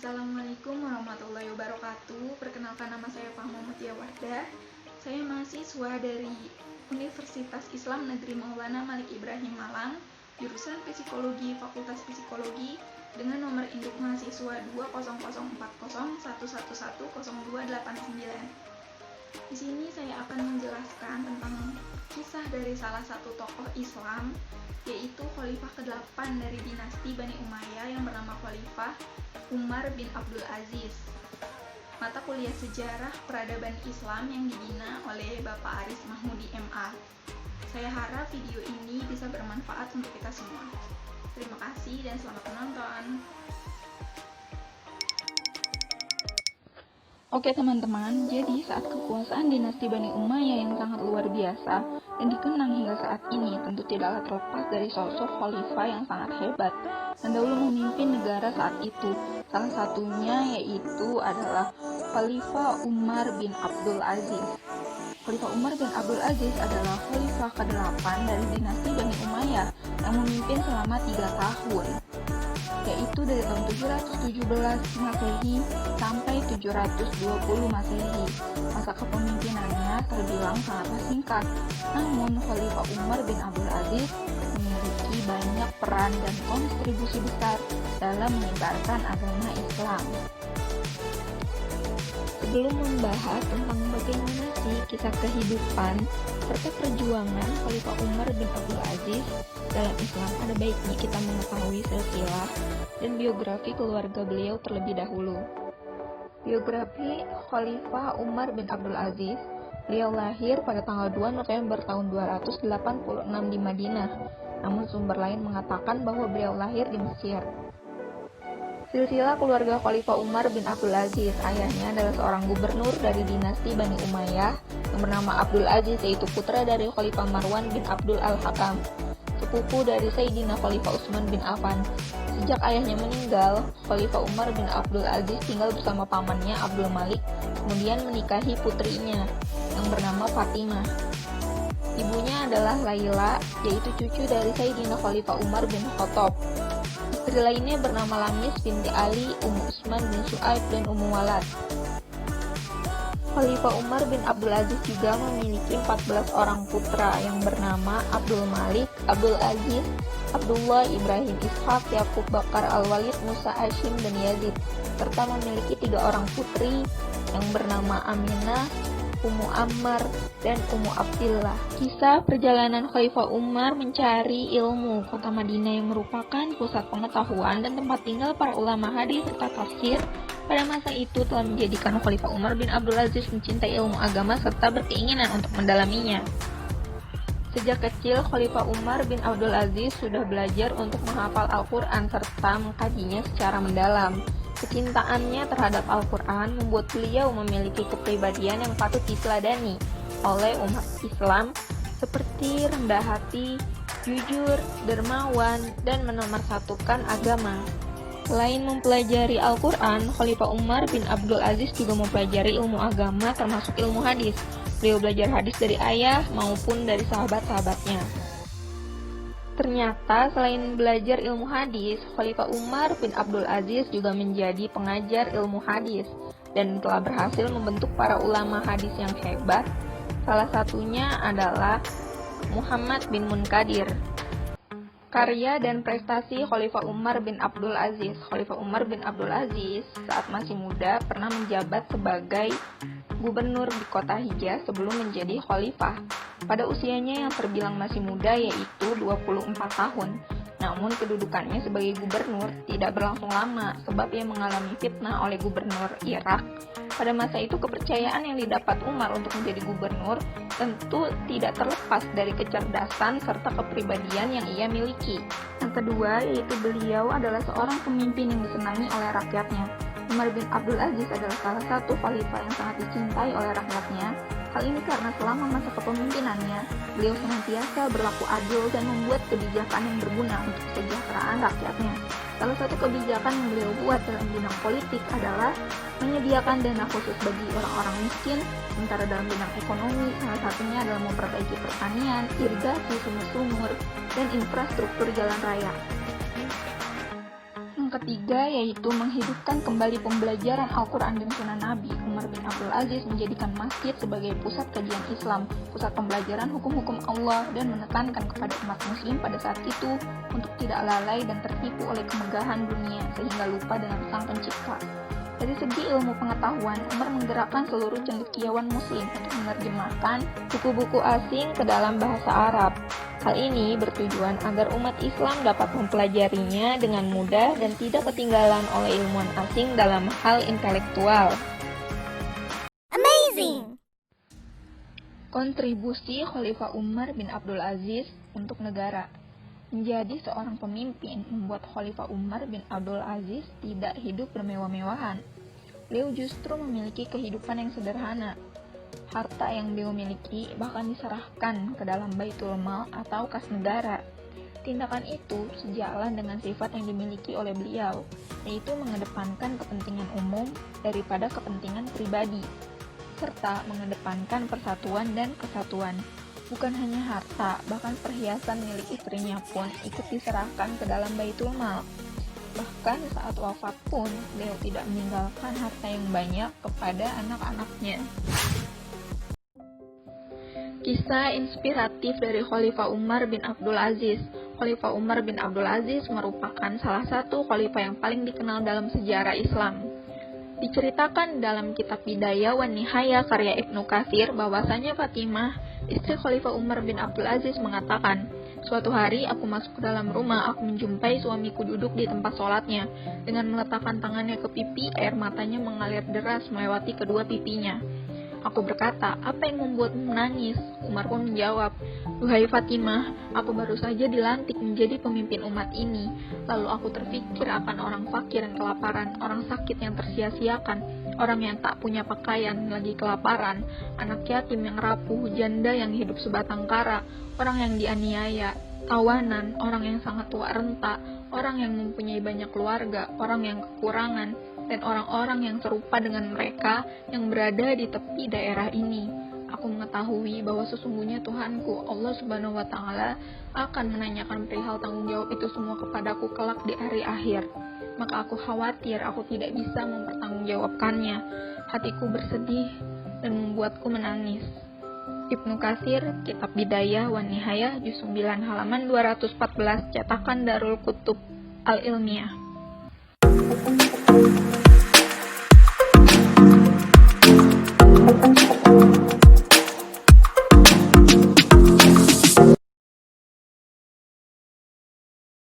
Assalamualaikum warahmatullahi wabarakatuh. Perkenalkan, nama saya Fahma Mutia Wardah. Saya mahasiswa dari Universitas Islam Negeri Maulana Malik Ibrahim Malang, jurusan Psikologi, Fakultas Psikologi, dengan nomor induk mahasiswa 20040111029. Di sini saya akan menjelaskan tentang kisah dari salah satu tokoh Islam, yaitu Khalifah ke-8 dari dinasti Bani Umayyah yang bernama Khalifah Umar bin Abdul Aziz. Mata kuliah sejarah peradaban Islam yang dibina oleh Bapak Aris Mahmudi MA. Saya harap video ini bisa bermanfaat untuk kita semua. Terima kasih dan selamat menonton. Oke teman-teman, jadi saat kekuasaan dinasti Bani Umayyah yang sangat luar biasa dan dikenang hingga saat ini tentu tidaklah terlepas dari sosok khalifah yang sangat hebat dan dahulu memimpin negara saat itu. Salah satunya yaitu adalah Khalifah Umar bin Abdul Aziz. Khalifah Umar bin Abdul Aziz adalah khalifah ke-8 dari dinasti Bani Umayyah yang memimpin selama 3 tahun, yaitu dari tahun 717 Masehi sampai 720 Masehi. Masa kepemimpinannya terbilang sangatlah singkat, namun Khalifah Umar bin Abdul Aziz memiliki banyak peran dan kontribusi besar dalam menyebarkan agama Islam. Sebelum membahas tentang bagaimana sih kisah kehidupan serta perjuangan Khalifah Umar bin Abdul Aziz dalam Islam, ada baiknya kita mengetahui silsilah dan biografi keluarga beliau terlebih dahulu. Biografi Khalifah Umar bin Abdul Aziz. Beliau lahir pada tanggal 2 November tahun 286 di Madinah, namun sumber lain mengatakan bahwa beliau lahir di Mesir. Silsilah keluarga Khalifah Umar bin Abdul Aziz. Ayahnya adalah seorang gubernur dari dinasti Bani Umayyah yang bernama Abdul Aziz, yaitu putra dari Khalifah Marwan bin Abdul Al-Hakam, sepupu dari Sayyidina Khalifah Utsman bin Affan. Sejak ayahnya meninggal, Khalifah Umar bin Abdul Aziz tinggal bersama pamannya Abdul Malik, kemudian menikahi putrinya yang bernama Fatimah. Ibunya adalah Laila, yaitu cucu dari Sayyidina Khalifah Umar bin Khattab. Istri lainnya bernama Lamis binti Ali, Ummu Utsman bin Su'aib, dan Ummu Walad. Khalifah Umar bin Abdul Aziz juga memiliki 14 orang putra yang bernama Abdul Malik, Abdul Aziz, Abdullah, Ibrahim, Ishaq, Yakub, Bakar, Al-Walid, Musa, Hashim, dan Yazid, serta memiliki 3 orang putri yang bernama Aminah, Ummu Ammar, dan Ummu Abdillah. Kisah perjalanan Khalifah Umar mencari ilmu. Kota Madinah yang merupakan pusat pengetahuan dan tempat tinggal para ulama hadis serta tafsir pada masa itu telah menjadikan Khalifah Umar bin Abdul Aziz mencintai ilmu agama serta berkeinginan untuk mendalaminya. Sejak kecil, Khalifah Umar bin Abdul Aziz sudah belajar untuk menghafal Al-Quran serta mengkajinya secara mendalam. Kecintaannya terhadap Al-Quran membuat beliau memiliki kepribadian yang patut diteladani oleh umat Islam, seperti rendah hati, jujur, dermawan, dan menomorsatukan agama. Selain mempelajari Al-Quran, Khalifah Umar bin Abdul Aziz juga mempelajari ilmu agama termasuk ilmu hadis. Beliau belajar hadis dari ayah maupun dari sahabat-sahabatnya. Ternyata selain belajar ilmu hadis, Khalifah Umar bin Abdul Aziz juga menjadi pengajar ilmu hadis dan telah berhasil membentuk para ulama hadis yang hebat. Salah satunya adalah Muhammad bin Munkadir. Karya dan prestasi Khalifah Umar bin Abdul Aziz. Khalifah Umar bin Abdul Aziz saat masih muda pernah menjabat sebagai gubernur di kota Hijaz sebelum menjadi khalifah. Pada usianya yang terbilang masih muda, yaitu 24 tahun. Namun kedudukannya sebagai gubernur tidak berlangsung lama sebab ia mengalami fitnah oleh gubernur Irak. Pada masa itu kepercayaan yang didapat Umar untuk menjadi gubernur tentu tidak terlepas dari kecerdasan serta kepribadian yang ia miliki. Yang kedua, yaitu beliau adalah seorang pemimpin yang disenangi oleh rakyatnya. Umar bin Abdul Aziz adalah salah satu khalifah yang sangat dicintai oleh rakyatnya. Hal ini karena selama masa kepemimpinannya, beliau senantiasa berlaku adil dan membuat kebijakan yang berguna untuk kesejahteraan rakyatnya. Salah satu kebijakan yang beliau buat dalam bidang politik adalah menyediakan dana khusus bagi orang-orang miskin, sementara dalam bidang ekonomi, salah satunya adalah memperbaiki pertanian, irigasi, sumur-sumur, dan infrastruktur jalan raya. Yang ketiga yaitu menghidupkan kembali pembelajaran Al-Quran dan Sunnah Nabi. Umar bin Abdul Aziz menjadikan masjid sebagai pusat kajian Islam, pusat pembelajaran hukum-hukum Allah, dan menekankan kepada umat muslim pada saat itu untuk tidak lalai dan tertipu oleh kemegahan dunia sehingga lupa dengan Sang Pencipta. Dari segi ilmu pengetahuan, Umar menggerakkan seluruh cendekiawan muslim untuk menerjemahkan buku-buku asing ke dalam bahasa Arab. Hal ini bertujuan agar umat Islam dapat mempelajarinya dengan mudah dan tidak ketinggalan oleh ilmuwan asing dalam hal intelektual. Amazing! Kontribusi Khalifah Umar bin Abdul Aziz untuk negara. Menjadi seorang pemimpin membuat Khalifah Umar bin Abdul Aziz tidak hidup bermewah-mewahan. Beliau justru memiliki kehidupan yang sederhana. Harta yang beliau miliki bahkan diserahkan ke dalam Baitul Mal atau kas negara. Tindakan itu sejalan dengan sifat yang dimiliki oleh beliau, yaitu mengedepankan kepentingan umum daripada kepentingan pribadi, serta mengedepankan persatuan dan kesatuan. Bukan hanya harta, bahkan perhiasan milik istrinya pun ikut diserahkan ke dalam Baitul Mal. Bahkan saat wafat pun, beliau tidak meninggalkan harta yang banyak kepada anak-anaknya. Kisah inspiratif dari Khalifah Umar bin Abdul Aziz. Khalifah Umar bin Abdul Aziz merupakan salah satu khalifah yang paling dikenal dalam sejarah Islam. Diceritakan dalam kitab Bidayah wan Nihayah karya Ibnu Katsir bahwasanya Fatimah, istri Khalifah Umar bin Abdul Aziz mengatakan, "Suatu hari aku masuk ke dalam rumah, aku menjumpai suamiku duduk di tempat sholatnya. Dengan meletakkan tangannya ke pipi, air matanya mengalir deras melewati kedua pipinya. Aku berkata, apa yang membuatmu menangis?" Umar pun menjawab, "Duhai Fatimah, aku baru saja dilantik menjadi pemimpin umat ini. Lalu aku terpikir akan orang fakir yang kelaparan, orang sakit yang tersia-siakan, orang yang tak punya pakaian lagi kelaparan, anak yatim yang rapuh, janda yang hidup sebatang kara, orang yang dianiaya, tawanan, orang yang sangat tua renta, orang yang mempunyai banyak keluarga, orang yang kekurangan, dan orang-orang yang serupa dengan mereka yang berada di tepi daerah ini. Aku mengetahui bahwa sesungguhnya Tuhanku, Allah Subhanahu wa Ta'ala, akan menanyakan perihal tanggung jawab itu semua kepadaku kelak di hari akhir. Maka aku khawatir aku tidak bisa mempertanggungjawabkannya. Hatiku bersedih dan membuatku menangis." Ibnu Katsir, Kitab Bidayah wan Nihayah, juz 9 halaman 214, cetakan Darul Kutub Al-Ilmiyah.